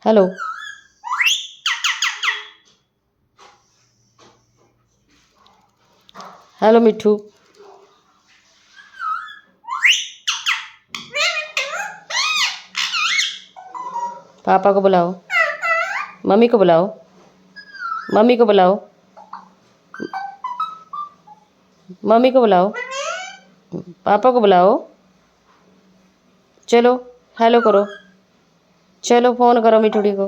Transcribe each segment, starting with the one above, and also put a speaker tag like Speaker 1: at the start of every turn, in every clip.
Speaker 1: Hello. Hello मिट्ठू। पापा को बुलाओ। मम्मी को बुलाओ। मम्मी को बुलाओ। मम्मी को बुलाओ। पापा को बुलाओ। चलो हेलो करो। चलो फ़ोन करो मिठुड़ी को।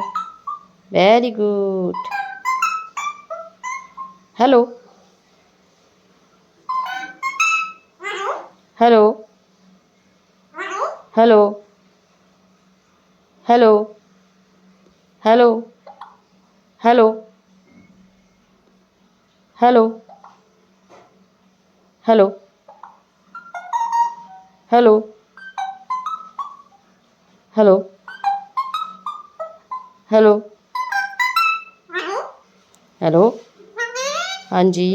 Speaker 1: Very good. Hello. Hello. Hello. Hello. Hello. Hello. Hello. Hello. Hello. Hello. Hello. Hello. हाँ जी।